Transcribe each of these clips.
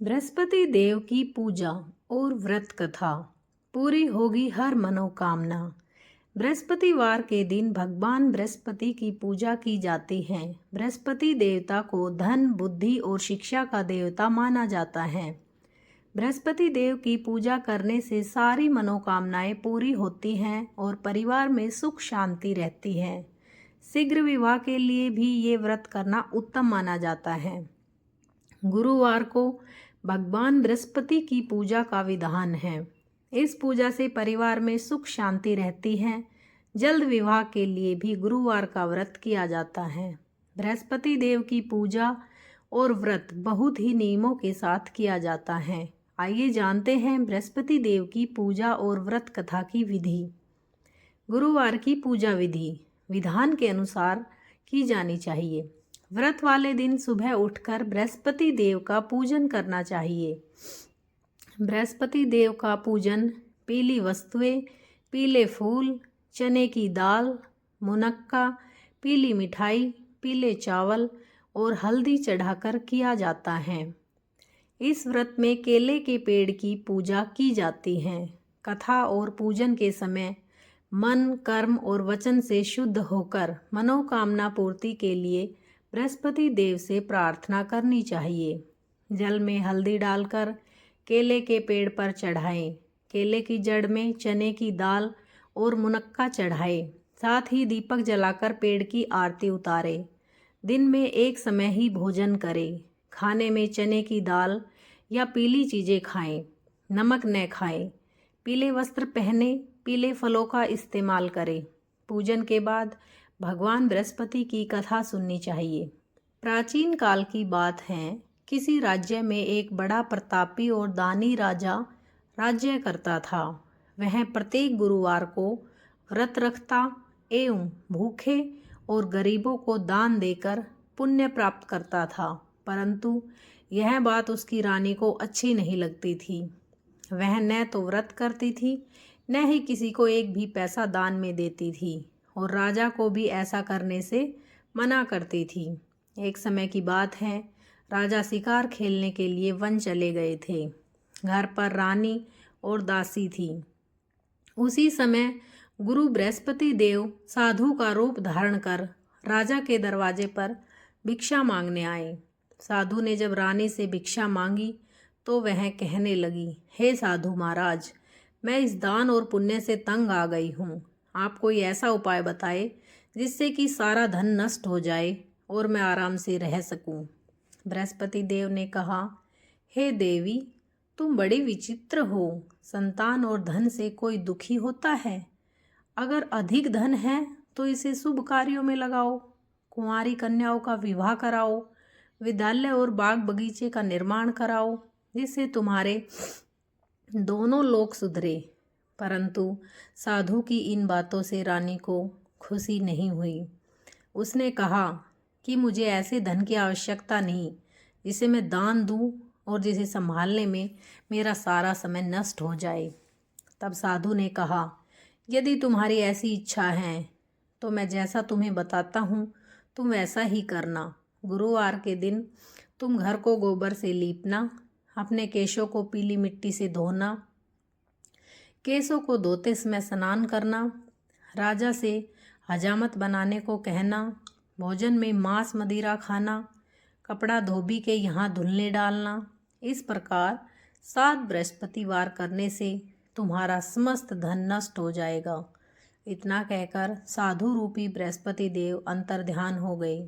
बृहस्पति देव की पूजा और व्रत कथा। पूरी होगी हर मनोकामना। बृहस्पतिवार के दिन भगवान बृहस्पति की पूजा की जाती है। बृहस्पति देवता को धन, बुद्धि और शिक्षा का देवता माना जाता है। बृहस्पति देव की पूजा करने से सारी मनोकामनाएं पूरी होती हैं और परिवार में सुख शांति रहती है। शीघ्र विवाह के लिए भी ये व्रत करना उत्तम माना जाता है। गुरुवार को भगवान बृहस्पति की पूजा का विधान है। इस पूजा से परिवार में सुख शांति रहती है। जल्द विवाह के लिए भी गुरुवार का व्रत किया जाता है। बृहस्पति देव की पूजा और व्रत बहुत ही नियमों के साथ किया जाता है। आइए जानते हैं बृहस्पति देव की पूजा और व्रत कथा की विधि। गुरुवार की पूजा विधि विधान के अनुसार की जानी चाहिए। व्रत वाले दिन सुबह उठकर बृहस्पति देव का पूजन करना चाहिए। बृहस्पति देव का पूजन पीली वस्तुएं, पीले फूल, चने की दाल, मुनक्का, पीली मिठाई, पीले चावल और हल्दी चढ़ाकर किया जाता है। इस व्रत में केले के पेड़ की पूजा की जाती है। कथा और पूजन के समय मन, कर्म और वचन से शुद्ध होकर मनोकामना पूर्ति के लिए बृहस्पति देव से प्रार्थना करनी चाहिए। जल में हल्दी डालकर केले के पेड़ पर चढ़ाएं। केले की जड़ में चने की दाल और मुनक्का चढ़ाएं। साथ ही दीपक जलाकर पेड़ की आरती उतारें। दिन में एक समय ही भोजन करें। खाने में चने की दाल या पीली चीज़ें खाएं। नमक न खाएं। पीले वस्त्र पहने, पीले फलों का इस्तेमाल करें। पूजन के बाद भगवान बृहस्पति की कथा सुननी चाहिए। प्राचीन काल की बात है, किसी राज्य में एक बड़ा प्रतापी और दानी राजा राज्य करता था। वह प्रत्येक गुरुवार को व्रत रखता एवं भूखे और गरीबों को दान देकर पुण्य प्राप्त करता था। परंतु यह बात उसकी रानी को अच्छी नहीं लगती थी। वह न तो व्रत करती थी, न ही किसी को एक भी पैसा दान में देती थी और राजा को भी ऐसा करने से मना करती थी। एक समय की बात है, राजा शिकार खेलने के लिए वन चले गए थे। घर पर रानी और दासी थी। उसी समय गुरु बृहस्पति देव साधु का रूप धारण कर राजा के दरवाजे पर भिक्षा मांगने आए। साधु ने जब रानी से भिक्षा मांगी तो वह कहने लगी, हे साधु महाराज, मैं इस दान और पुण्य से तंग आ गई हूँ। आप कोई ऐसा उपाय बताए जिससे कि सारा धन नष्ट हो जाए और मैं आराम से रह सकूं। बृहस्पति देव ने कहा, हे देवी, तुम बड़ी विचित्र हो। संतान और धन से कोई दुखी होता है? अगर अधिक धन है तो इसे शुभ कार्यों में लगाओ। कुंवारी कन्याओं का विवाह कराओ। विद्यालय और बाग बगीचे का निर्माण कराओ, जिससे तुम्हारे दोनों लोग सुधरे। परंतु साधु की इन बातों से रानी को खुशी नहीं हुई। उसने कहा कि मुझे ऐसे धन की आवश्यकता नहीं जिसे मैं दान दूं और जिसे संभालने में मेरा सारा समय नष्ट हो जाए। तब साधु ने कहा, यदि तुम्हारी ऐसी इच्छा है तो मैं जैसा तुम्हें बताता हूँ तुम वैसा ही करना। गुरुवार के दिन तुम घर को गोबर से लीपना, अपने केशों को पीली मिट्टी से धोना, केशों को धोते समय स्नान करना, राजा से हजामत बनाने को कहना, भोजन में मांस मदिरा खाना, कपड़ा धोबी के यहाँ धुलने डालना। इस प्रकार 7 बृहस्पतिवार करने से तुम्हारा समस्त धन नष्ट हो जाएगा। इतना कहकर साधु रूपी बृहस्पति देव अंतर्ध्यान हो गए।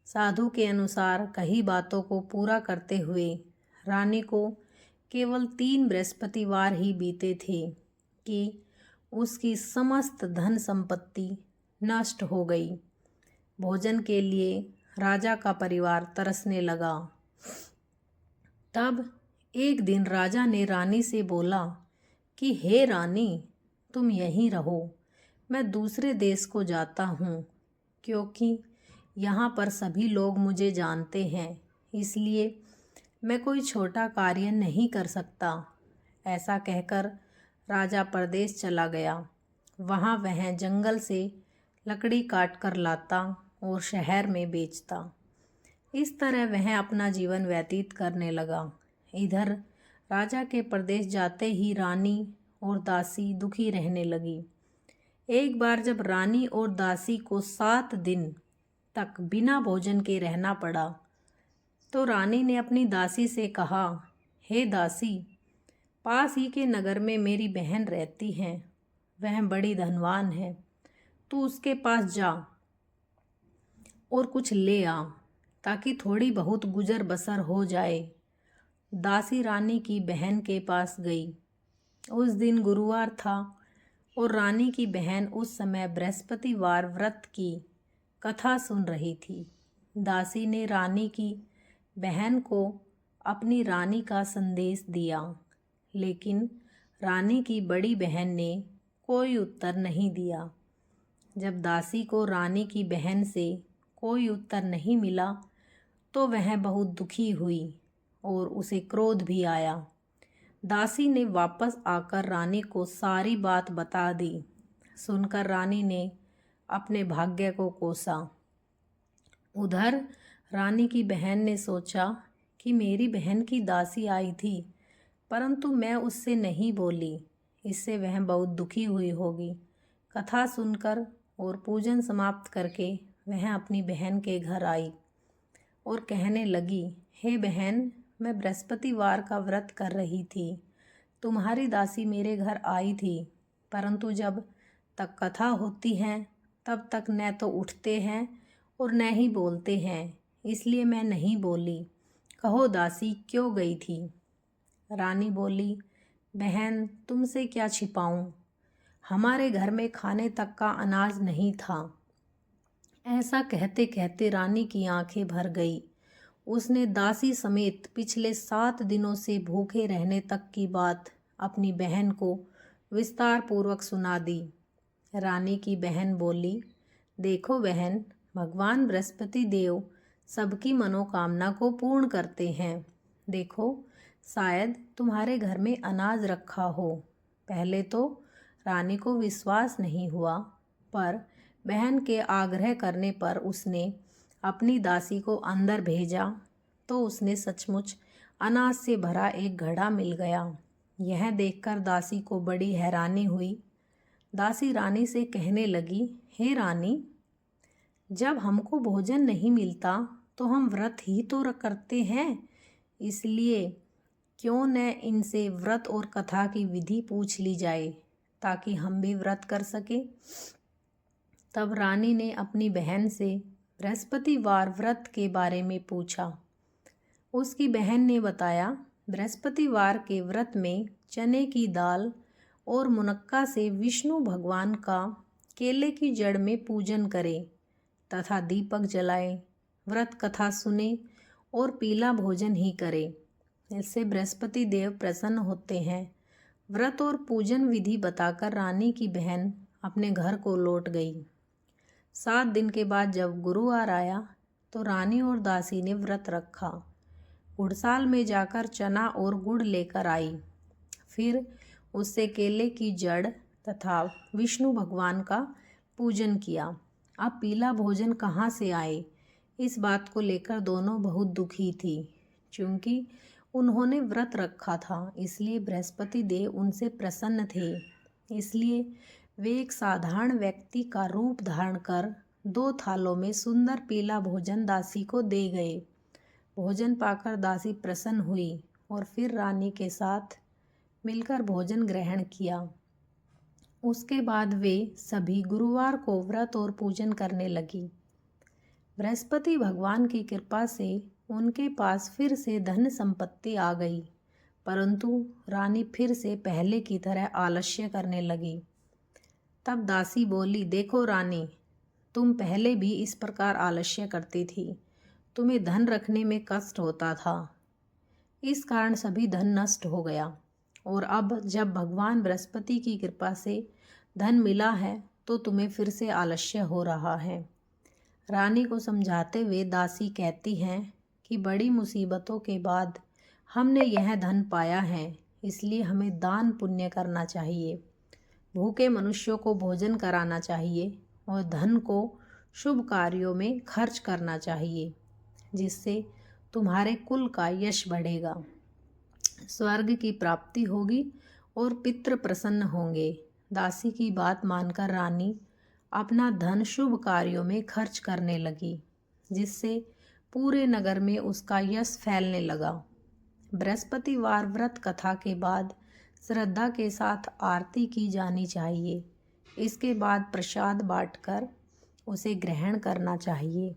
साधु के अनुसार कही बातों को पूरा करते हुए रानी को केवल 3 बृहस्पतिवार ही बीते थे कि उसकी समस्त धन संपत्ति नष्ट हो गई। भोजन के लिए राजा का परिवार तरसने लगा। तब एक दिन राजा ने रानी से बोला कि हे रानी, तुम यहीं रहो, मैं दूसरे देश को जाता हूँ, क्योंकि यहाँ पर सभी लोग मुझे जानते हैं, इसलिए मैं कोई छोटा कार्य नहीं कर सकता। ऐसा कहकर राजा परदेश चला गया। वहाँ वह जंगल से लकड़ी काट कर लाता और शहर में बेचता। इस तरह वह अपना जीवन व्यतीत करने लगा। इधर राजा के प्रदेश जाते ही रानी और दासी दुखी रहने लगी। एक बार जब रानी और दासी को 7 दिन तक बिना भोजन के रहना पड़ा, तो रानी ने अपनी दासी से कहा, हे दासी, पास ही के नगर में मेरी बहन रहती है, वह बड़ी धनवान है, तू उसके पास जा और कुछ ले आ ताकि थोड़ी बहुत गुजर बसर हो जाए। दासी रानी की बहन के पास गई। उस दिन गुरुवार था और रानी की बहन उस समय बृहस्पतिवार व्रत की कथा सुन रही थी। दासी ने रानी की बहन को अपनी रानी का संदेश दिया, लेकिन रानी की बड़ी बहन ने कोई उत्तर नहीं दिया। जब दासी को रानी की बहन से कोई उत्तर नहीं मिला तो वह बहुत दुखी हुई और उसे क्रोध भी आया। दासी ने वापस आकर रानी को सारी बात बता दी। सुनकर रानी ने अपने भाग्य को कोसा। उधर रानी की बहन ने सोचा कि मेरी बहन की दासी आई थी, परंतु मैं उससे नहीं बोली, इससे वह बहुत दुखी हुई होगी। कथा सुनकर और पूजन समाप्त करके वह अपनी बहन के घर आई और कहने लगी, हे बहन, मैं बृहस्पतिवार का व्रत कर रही थी। तुम्हारी दासी मेरे घर आई थी, परंतु जब तक कथा होती है तब तक न तो उठते हैं और न ही बोलते हैं, इसलिए मैं नहीं बोली। कहो दासी, क्यों गई थी? रानी बोली, बहन, तुमसे क्या छिपाऊं? हमारे घर में खाने तक का अनाज नहीं था। ऐसा कहते कहते रानी की आंखें भर गई। उसने दासी समेत पिछले 7 दिनों से भूखे रहने तक की बात अपनी बहन को विस्तार पूर्वक सुना दी। रानी की बहन बोली, देखो बहन, भगवान बृहस्पति देव सबकी मनोकामना को पूर्ण करते हैं। देखो, शायद तुम्हारे घर में अनाज रखा हो। पहले तो रानी को विश्वास नहीं हुआ, पर बहन के आग्रह करने पर उसने अपनी दासी को अंदर भेजा तो उसने सचमुच अनाज से भरा एक घड़ा मिल गया। यह देखकर दासी को बड़ी हैरानी हुई। दासी रानी से कहने लगी, हे रानी, जब हमको भोजन नहीं मिलता तो हम व्रत ही तो करते हैं, इसलिए क्यों न इनसे व्रत और कथा की विधि पूछ ली जाए ताकि हम भी व्रत कर सके। तब रानी ने अपनी बहन से बृहस्पतिवार व्रत के बारे में पूछा। उसकी बहन ने बताया, बृहस्पतिवार के व्रत में चने की दाल और मुनक्का से विष्णु भगवान का केले की जड़ में पूजन करें तथा दीपक जलाएं, व्रत कथा सुने और पीला भोजन ही करें। इससे बृहस्पति देव प्रसन्न होते हैं। व्रत और पूजन विधि बताकर रानी की बहन अपने घर को लौट गई। 7 दिन के बाद जब गुरुवार आया तो रानी और दासी ने व्रत रखा। गुड़साल में जाकर चना और गुड़ लेकर आई। फिर उससे केले की जड़ तथा विष्णु भगवान का पूजन किया। अब पीला भोजन कहाँ से आए, इस बात को लेकर दोनों बहुत दुखी थी। क्योंकि उन्होंने व्रत रखा था, इसलिए बृहस्पति देव उनसे प्रसन्न थे। इसलिए वे एक साधारण व्यक्ति का रूप धारण कर 2 थालों में सुंदर पीला भोजन दासी को दे गए। भोजन पाकर दासी प्रसन्न हुई और फिर रानी के साथ मिलकर भोजन ग्रहण किया। उसके बाद वे सभी गुरुवार को व्रत और पूजन करने लगी। बृहस्पति भगवान की कृपा से उनके पास फिर से धन संपत्ति आ गई, परंतु रानी फिर से पहले की तरह आलस्य करने लगी। तब दासी बोली, देखो रानी, तुम पहले भी इस प्रकार आलस्य करती थी। तुम्हें धन रखने में कष्ट होता था, इस कारण सभी धन नष्ट हो गया। और अब जब भगवान बृहस्पति की कृपा से धन मिला है तो तुम्हें फिर से आलस्य हो रहा है। रानी को समझाते हुए दासी कहती हैं कि बड़ी मुसीबतों के बाद हमने यह धन पाया है, इसलिए हमें दान पुण्य करना चाहिए, भूखे मनुष्यों को भोजन कराना चाहिए और धन को शुभ कार्यों में खर्च करना चाहिए, जिससे तुम्हारे कुल का यश बढ़ेगा। स्वर्ग की प्राप्ति होगी और पितृ प्रसन्न होंगे। दासी की बात मानकर रानी अपना धन शुभ कार्यों में खर्च करने लगी, जिससे पूरे नगर में उसका यश फैलने लगा। बृहस्पतिवार व्रत कथा के बाद श्रद्धा के साथ आरती की जानी चाहिए। इसके बाद प्रसाद बांटकर उसे ग्रहण करना चाहिए।